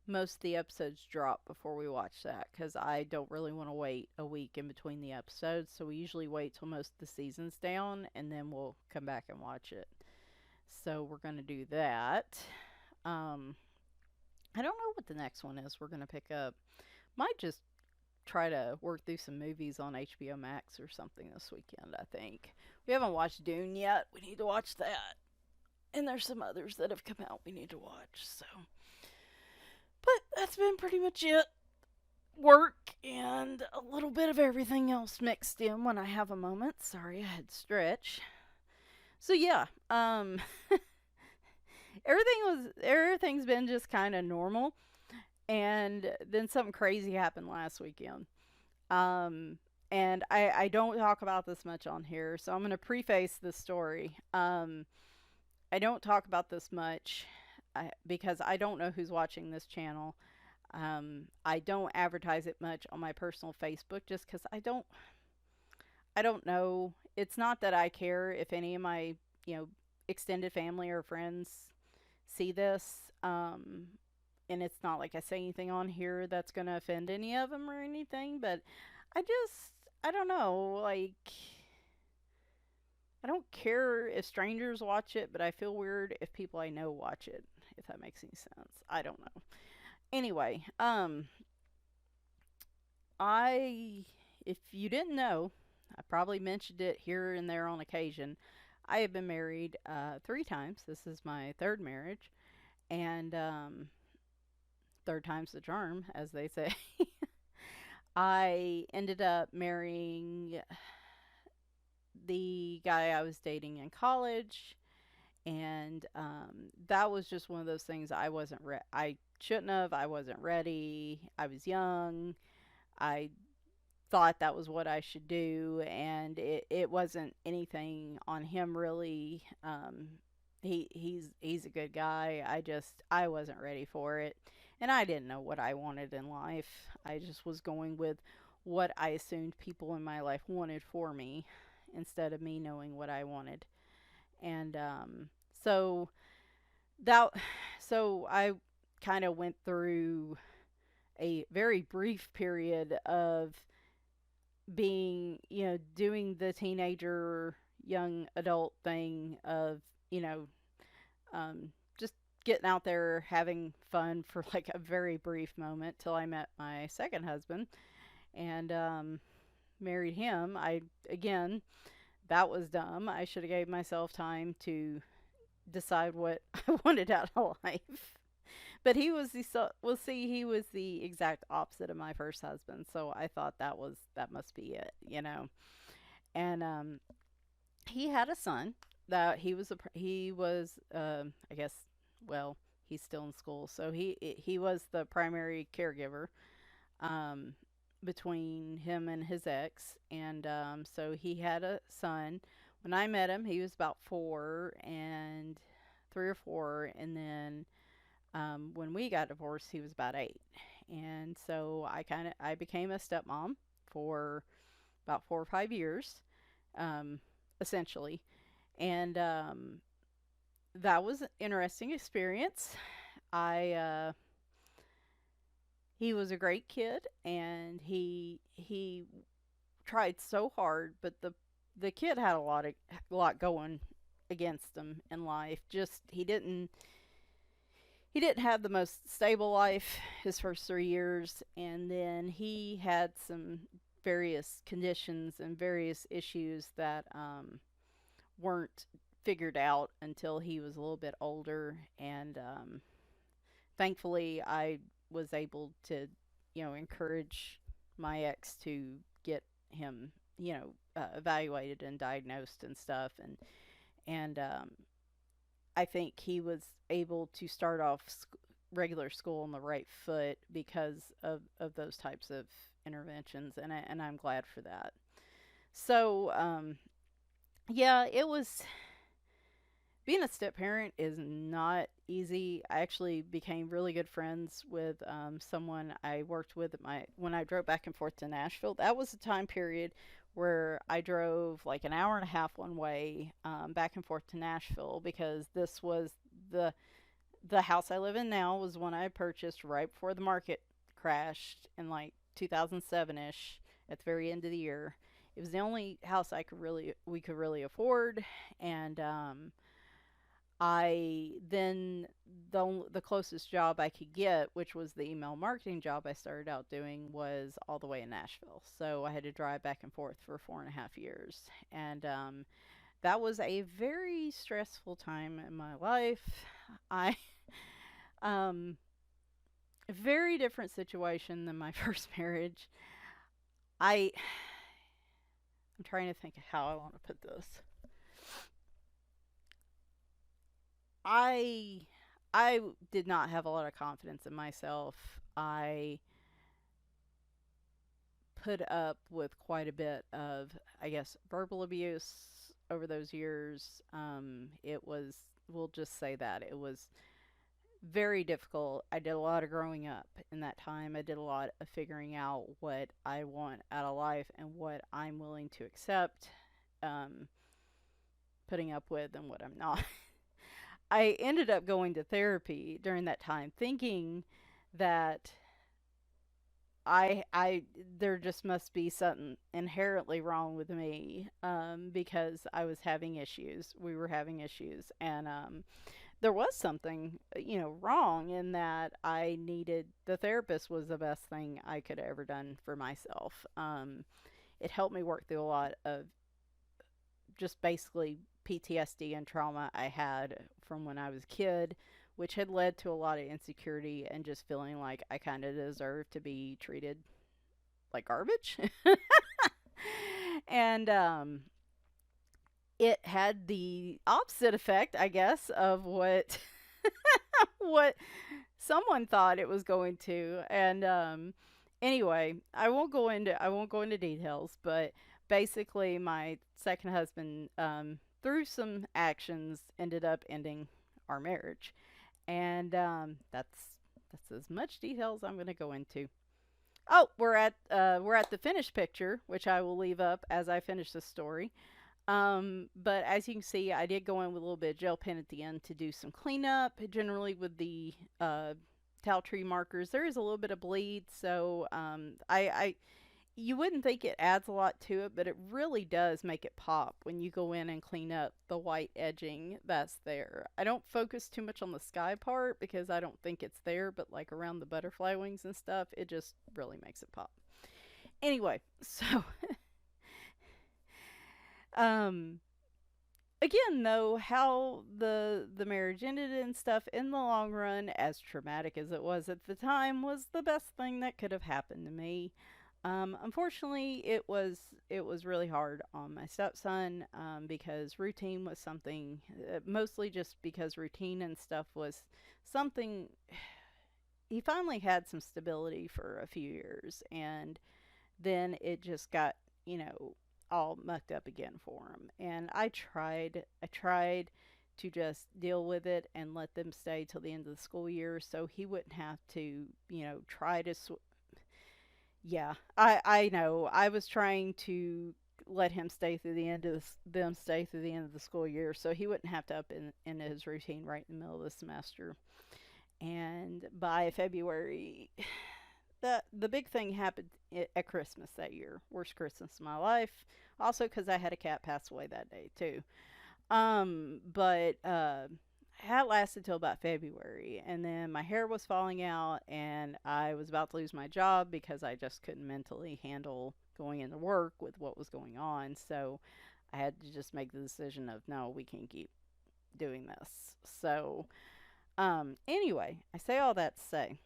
most of the episodes drop before we watch that because I don't really want to wait a week in between the episodes. So we usually wait till most of the season's down and then we'll come back and watch it. So we're going to do that. Um, I don't know what the next one is we're going to pick up. Might just try to work through some movies on HBO Max or something this weekend, I think. We haven't watched Dune yet. We need to watch that. And there's some others that have come out we need to watch. So, but that's been pretty much it. Work and a little bit of everything else mixed in when I have a moment. Sorry, I had to stretch. So yeah, everything's been just kind of normal, and then something crazy happened last weekend. Um, And I don't talk about this much on here, so I'm going to preface this story. I don't talk about this much because I don't know who's watching this channel. I don't advertise it much on my personal Facebook just because I don't know. It's not that I care if any of my, you know, extended family or friends see this. And it's not like I say anything on here that's going to offend any of them or anything, but I just, I don't know. Like, I don't care if strangers watch it, but I feel weird if people I know watch it, if that makes any sense. I don't know. Anyway, I, if you didn't know, I probably mentioned it here and there on occasion. I have been married 3 times. This is my third marriage, and third time's the charm, as they say. I ended up marrying the guy I was dating in college, and that was just one of those things I wasn't I shouldn't have. I wasn't ready. I was young. I thought that was what I should do, and it wasn't anything on him really. He's a good guy. I wasn't ready for it, and I didn't know what I wanted in life. I just was going with what I assumed people in my life wanted for me, instead of me knowing what I wanted. And so that so I kind of went through a very brief period of being, doing the teenager, young adult thing of, you know, just getting out there having fun for like a very brief moment till I met my second husband and married him. Again, that was dumb. I should have gave myself time to decide what I wanted out of life. But he was the so well see he was the exact opposite of my first husband, so I thought that must be it, you know. And he had a son that he was I guess, well, he's still in school, so he was the primary caregiver um between him and his ex. And so he had a son. When I met him, he was about 4 and 3 or 4, and then when we got divorced, he was about 8. And so I became a stepmom for about 4 or 5 years, um, essentially. And that was an interesting experience. I He was a great kid, and he tried so hard, but the kid had a lot going against him in life. Just he didn't have the most stable life his first 3 years, and then he had some various conditions and various issues that weren't figured out until he was a little bit older. And thankfully, I was able to, encourage my ex to get him, evaluated and diagnosed and stuff. And I think he was able to start off regular school on the right foot because of those types of interventions, and I'm glad for that. So, yeah, it was being a step parent is not easy. I actually became really good friends with someone I worked with at when I drove back and forth to Nashville. That was a time period where I drove like an hour and a half one way, back and forth to Nashville, because this was the house I live in now was one I purchased right before the market crashed in like 2007 ish, at the very end of the year. It was the only house we could really afford. And I then the closest job I could get, which was the email marketing job I started out doing, was all the way in Nashville. So I had to drive back and forth for 4.5 years, and that was a very stressful time in my life. I A very different situation than my first marriage. I I'm trying to think of how I want to put this. I I did not have a lot of confidence in myself. I put up with quite a bit of, I guess, verbal abuse over those years. It was, we'll just say that, it was very difficult. I did a lot of growing up in that time. I did a lot of figuring out what I want out of life and what I'm willing to accept, um, putting up with, and what I'm not. I ended up going to therapy during that time, thinking that I there just must be something inherently wrong with me, because I was having issues. We were having issues, and there was something, wrong in that I needed the therapist was the best thing I could have ever done for myself. It helped me work through a lot of just basically PTSD and trauma I had from when I was a kid, which had led to a lot of insecurity and just feeling like I kind of deserved to be treated like garbage. And it had the opposite effect, I guess, of what what someone thought it was going to. And anyway, I won't go into details, but basically my second husband, through some actions, ended up ending our marriage. And that's as much detail as I'm going to go into. Oh, we're at the finished picture, which I will leave up as I finish the story. But as you can see, I did go in with a little bit of gel pen at the end to do some cleanup. Generally, with the towel tree markers, there is a little bit of bleed, so you wouldn't think it adds a lot to it, but it really does make it pop when you go in and clean up the white edging that's there. I don't focus too much on the sky part because I don't think it's there, but like around the butterfly wings and stuff, it just really makes it pop. Anyway, so um again, though, how the marriage ended and stuff, in the long run, as traumatic as it was at the time, was the best thing that could have happened to me. Unfortunately, it was really hard on my stepson, because routine was something, mostly just because routine and stuff was something. He finally had some stability for a few years, and then it just got, you know, all mucked up again for him. And I tried to just deal with it and let them stay till the end of the school year so he wouldn't have to, try to yeah, I know. I was trying to let him stay through the end of them stay through the end of the school year so he wouldn't have to up in his routine right in the middle of the semester. And by February, the big thing happened at Christmas that year. Worst Christmas of my life. Also because I had a cat pass away that day too. But that lasted till about February, and then my hair was falling out, and I was about to lose my job because I just couldn't mentally handle going into work with what was going on. So I had to just make the decision of no, we can't keep doing this. So anyway, I say all that to say,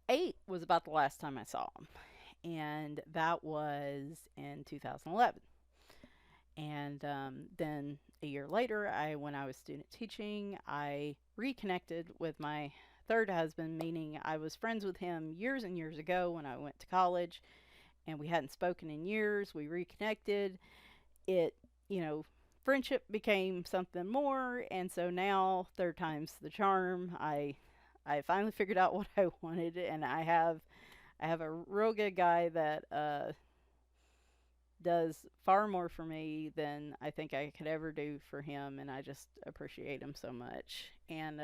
8 was about the last time I saw him, and that was in 2011. And then a year later, when I was student teaching, I reconnected with my third husband, meaning I was friends with him years and years ago when I went to college, and we hadn't spoken in years. We reconnected. It, you know, friendship became something more, and so now, third time's the charm. I finally figured out what I wanted, and I have a real good guy that does far more for me than I think I could ever do for him, and I just appreciate him so much. And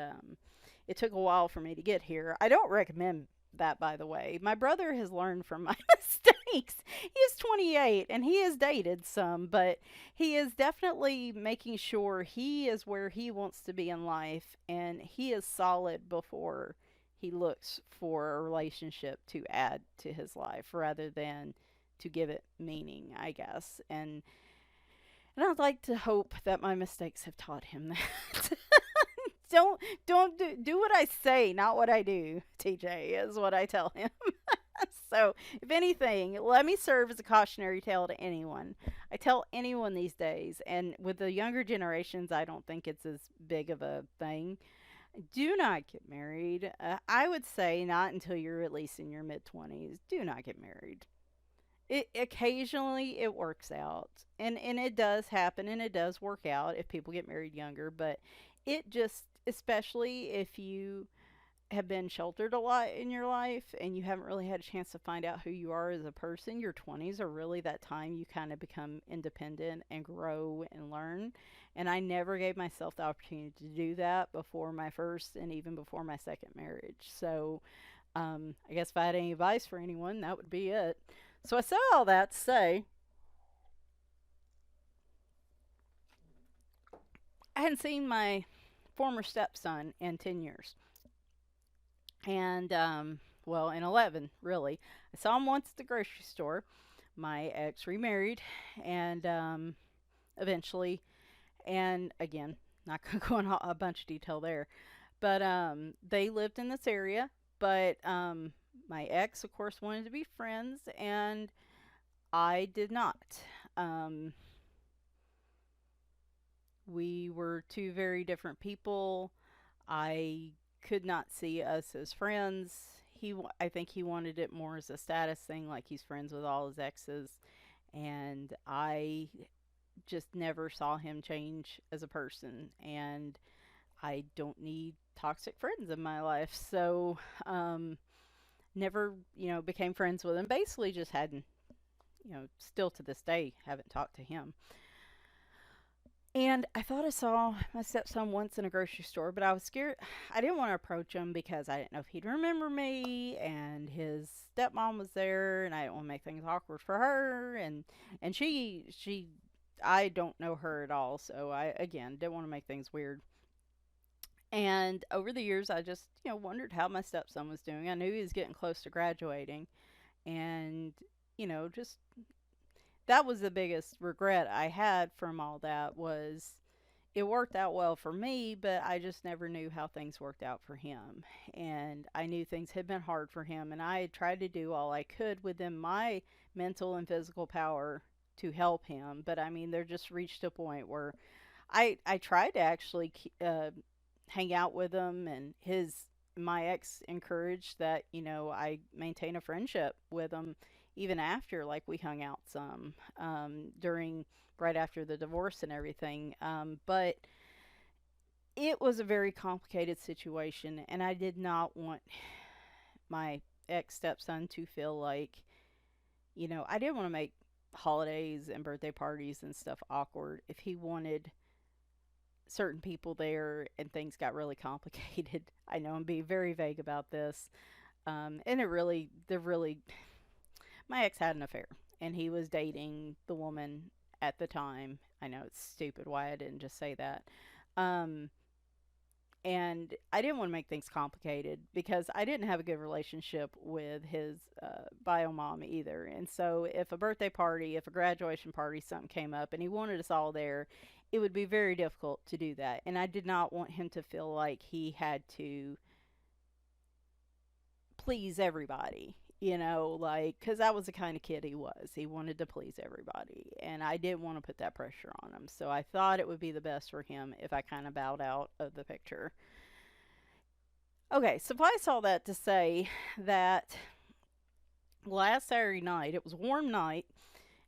it took a while for me to get here. I don't recommend that, by the way. My brother has learned from my mistakes. He is 28 and he has dated some, but he is definitely making sure he is where he wants to be in life, and he is solid before he looks for a relationship to add to his life rather than to give it meaning, I guess. And I'd like to hope that my mistakes have taught him that. don't do what I say, not what I do, TJ, is what I tell him. So, if anything, let me serve as a cautionary tale to anyone. I tell anyone these days, and with the younger generations, I don't think it's as big of a thing. Do not get married. I would say not until you're at least in your mid 20s. Do not get married. It occasionally it works out, and it does happen, and it does work out if people get married younger. But it just, especially if you have been sheltered a lot in your life and you haven't really had a chance to find out who you are as a person, your 20s are really that time you kind of become independent and grow and learn. And I never gave myself the opportunity to do that before my first and even before my second marriage. So I guess if I had any advice for anyone, that would be it. So I said all that to say I hadn't seen my former stepson in 10 years. And, well, in 11, really. I saw him once at the grocery store. My ex remarried, and eventually, and again, not going to go into a bunch of detail there, but they lived in this area. But my ex, of course, wanted to be friends, and I did not. Um, we were two very different people. I could not see us as friends. I think he wanted it more as a status thing, like he's friends with all his exes, and I just never saw him change as a person. And I don't need toxic friends in my life, so never, became friends with him. Basically, just hadn't, still to this day, haven't talked to him. And I thought I saw my stepson once in a grocery store, but I was scared. I didn't want to approach him because I didn't know if he'd remember me, and his stepmom was there, and I didn't want to make things awkward for her. And I don't know her at all, so I again didn't want to make things weird. And over the years, I just wondered how my stepson was doing. I knew he was getting close to graduating, and just that was the biggest regret I had from all that was it worked out well for me, but I just never knew how things worked out for him. And I knew things had been hard for him, and I had tried to do all I could within my mental and physical power to help him. But I mean, there just reached a point where I tried to actually hang out with him, and my ex encouraged that I maintain a friendship with him even after, like, we hung out some during right after the divorce and everything. But it was a very complicated situation, and I did not want my ex stepson to feel like, I didn't want to make holidays and birthday parties and stuff awkward if he wanted certain people there and things got really complicated. I know I'm being very vague about this. And my ex had an affair, and he was dating the woman at the time. I know it's stupid why I didn't just say that. Um, and I didn't want to make things complicated because I didn't have a good relationship with his bio mom either. And so, if a birthday party, if a graduation party, something came up and he wanted us all there, it would be very difficult to do that. And I did not want him to feel like he had to please everybody, like, because that was the kind of kid he was. He wanted to please everybody, and I didn't want to put that pressure on him. So I thought it would be the best for him if I kind of bowed out of the picture. Okay, suffice all that to say that last Saturday night, it was a warm night.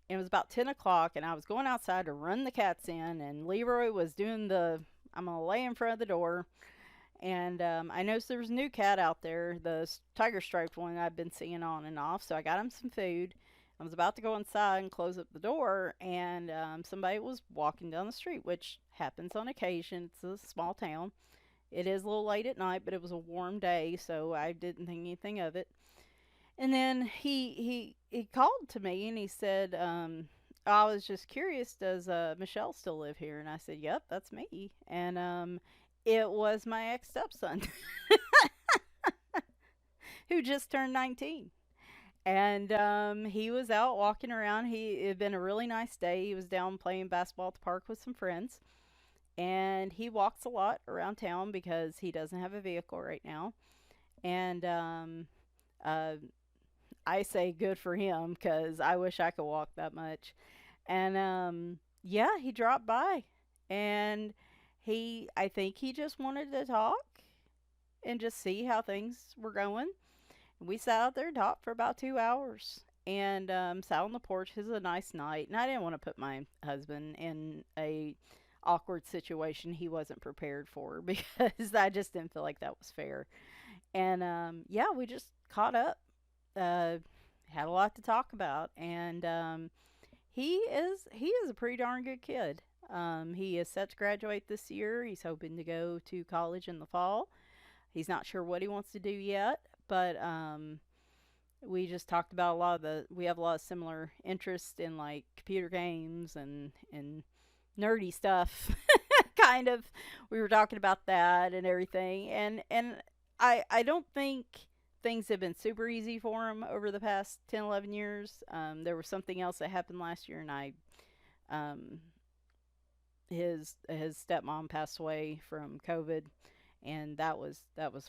It was about 10 o'clock, and I was going outside to run the cats in, and Leroy was doing I'm going to lay in front of the door. And I noticed there was a new cat out there, the tiger striped one I've been seeing on and off. So I got him some food. I was about to go inside and close up the door, and somebody was walking down the street, which happens on occasion. It's a small town. It is a little late at night, but it was a warm day, so I didn't think anything of it. And then he called to me and he said, I was just curious, does Michelle still live here? And I said, yep, that's me. And it was my ex stepson who just turned 19. And he was out walking around. It had been a really nice day. He was down playing basketball at the park with some friends. And he walks a lot around town because he doesn't have a vehicle right now. And uh, I say good for him because I wish I could walk that much. And yeah, he dropped by. And I think he just wanted to talk and just see how things were going. We sat out there and talked for about 2 hours. and sat on the porch. It was a nice night, and I didn't want to put my husband in a awkward situation he wasn't prepared for because I just didn't feel like that was fair. And yeah, we just caught up, uh, had a lot to talk about, and he is a pretty darn good kid. He is set to graduate this year. He's hoping to go to college in the fall. He's not sure what he wants to do yet, but we just talked about a lot of we have a lot of similar interests in like computer games and nerdy stuff. Kind of, we were talking about that and everything, and I don't think things have been super easy for him over the past 10, 11 years. There was something else that happened last year, and um, his stepmom passed away from COVID, and that was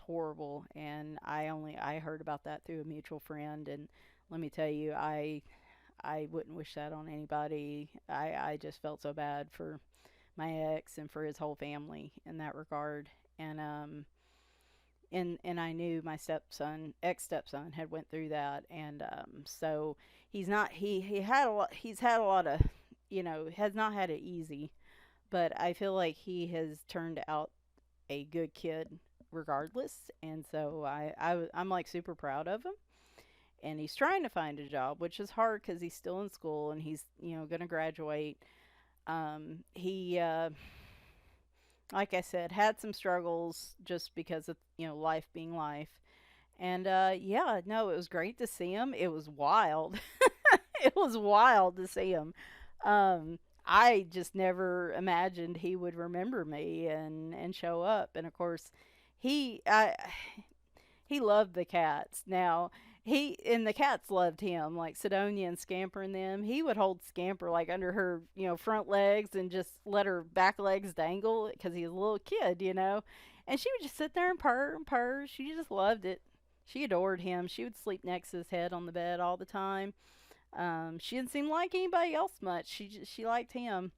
horrible. And I heard about that through a mutual friend, and let me tell you, I wouldn't wish that on anybody. I just felt so bad for my ex and for his whole family in that regard. And and I knew my ex stepson, had went through that, and so he's not he's had a lot of, has not had it easy, but I feel like he has turned out a good kid regardless, and so I'm like super proud of him. And he's trying to find a job, which is hard because he's still in school and he's going to graduate. He like I said, had some struggles just because of life being life. And yeah, no, it was great to see him. It was wild. It was wild to see him. I just never imagined he would remember me and show up. And of course, he I, he loved the cats. Now, he and the cats loved him, like Sidonia and Scamper and them. He would hold Scamper like under her, front legs and just let her back legs dangle because he was a little kid. And she would just sit there and purr and purr. She just loved it. She adored him. She would sleep next to his head on the bed all the time. She didn't seem like anybody else much. She liked him.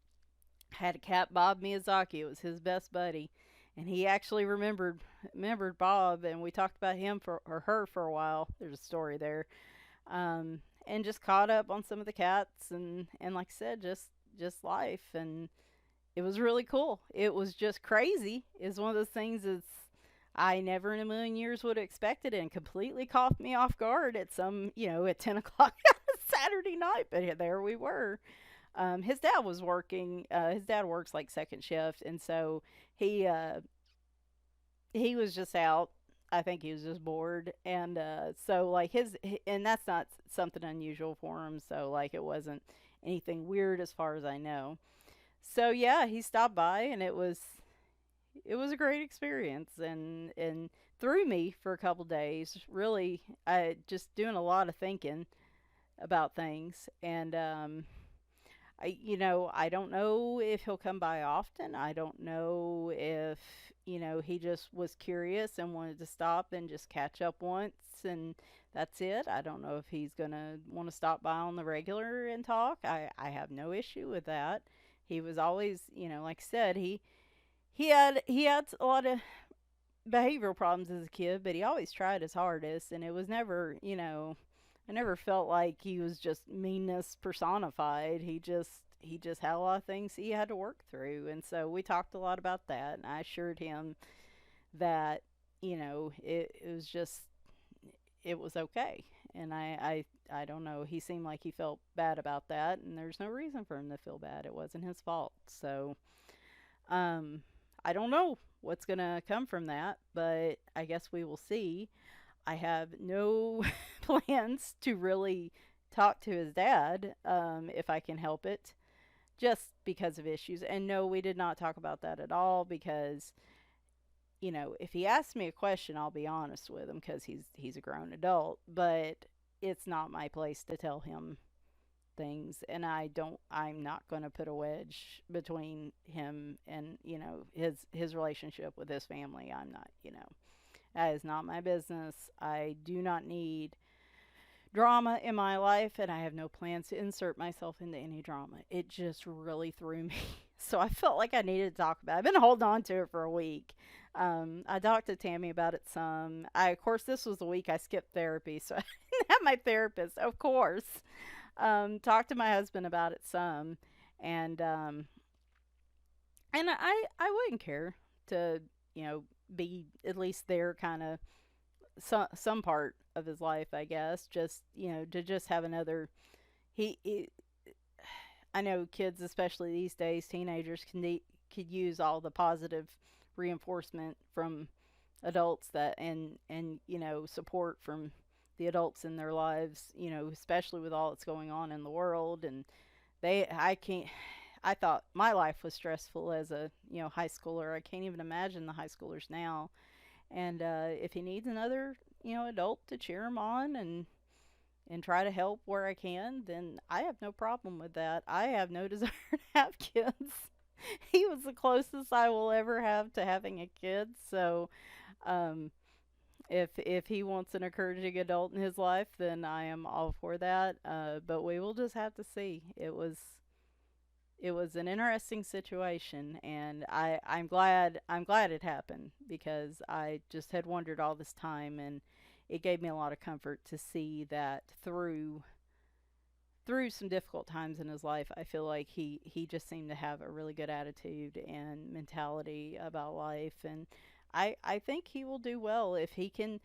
Had a cat, Bob Miyazaki. It was his best buddy, and he actually remembered Bob, and we talked about him or her for a while. There's a story there, and just caught up on some of the cats, and like I said, just life, and it was really cool. It was just crazy. It's one of those things that's I never in a million years would have expected, and completely caught me off guard at at 10 o'clock Saturday night. But there we were. His dad was working. His dad works like second shift, and so he he was just out. I think he was just bored, and so like and that's not something unusual for him. So like it wasn't anything weird as far as I know. So yeah, he stopped by, and it was a great experience, and threw me for a couple days. Really, I just doing a lot of thinking about things, and I don't know if he'll come by often. I don't know if, he just was curious and wanted to stop and just catch up once and that's it. I don't know if he's going to want to stop by on the regular and talk. I have no issue with that. He was always, like I said, he had a lot of behavioral problems as a kid, but he always tried his hardest, and it was never, I never felt like he was just meanness personified. He just had a lot of things he had to work through, and so we talked a lot about that. And I assured him that it was okay. And I don't know. He seemed like he felt bad about that, and there's no reason for him to feel bad. It wasn't his fault. So um, I don't know what's gonna come from that, but I guess we will see. I have no plans to really talk to his dad, if I can help it, just because of issues. And no, we did not talk about that at all because, if he asks me a question, I'll be honest with him because he's a grown adult. But it's not my place to tell him things, and I'm not going to put a wedge between him and his relationship with his family. I'm not. That is not my business. I do not need drama in my life, and I have no plans to insert myself into any drama. It just really threw me. So I felt like I needed to talk about it. I've been holding on to it for a week. I talked to Tammy about it some. Of course, this was the week I skipped therapy, so I have my therapist, of course. Talked to my husband about it some, and I wouldn't care to, you know, be at least there kind of some part of his life, I guess. Just, you know, to just have another he I know kids, especially these days, teenagers could use all the positive reinforcement from adults that and you know support from the adults in their lives. You know, especially with all that's going on in the world, and I can't. I thought my life was stressful as a high schooler. I can't even imagine the high schoolers now. And if he needs another adult to cheer him on and try to help where I can, then I have no problem with that. I have no desire to have kids. He was the closest I will ever have to having a kid. So, um, if he wants an encouraging adult in his life, then I am all for that. But we will just have to see. It was an interesting situation, and I'm glad it happened because I just had wondered all this time, and it gave me a lot of comfort to see that through some difficult times in his life, I feel like he just seemed to have a really good attitude and mentality about life, and I think he will do well if he can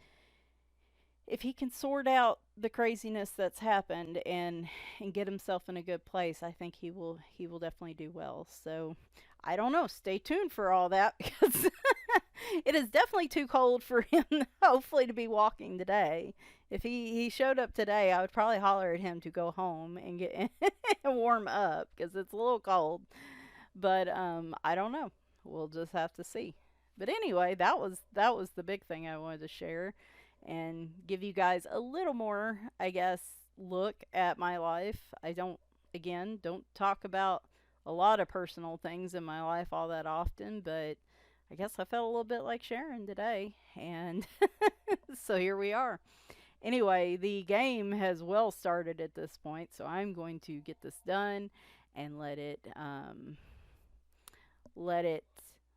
sort out the craziness that's happened and get himself in a good place. I think he will definitely do well. So I don't know. Stay tuned for all that because it is definitely too cold for him. Hopefully to be walking today. If he showed up today, I would probably holler at him to go home and get and warm up because it's a little cold. But I don't know. We'll just have to see. But anyway, that was the big thing I wanted to share and give you guys a little more, I guess, look at my life. I don't talk about a lot of personal things in my life all that often, but I guess I felt a little bit like sharing today. And so here we are. Anyway, the game has well started at this point, so I'm going to get this done and let it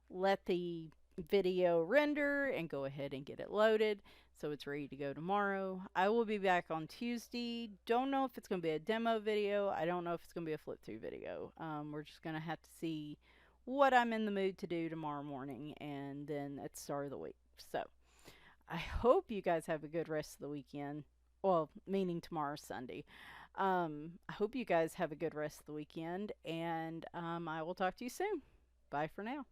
let the video render and go ahead and get it loaded so it's ready to go tomorrow. I will be back on Tuesday. Don't know if it's going to be a demo video. I don't know if it's going to be a flip through video. We're just going to have to see what I'm in the mood to do tomorrow morning, and then at the start of the week. So I hope you guys have a good rest of the weekend. Well, meaning tomorrow's Sunday. I hope you guys have a good rest of the weekend, and I will talk to you soon. Bye for now.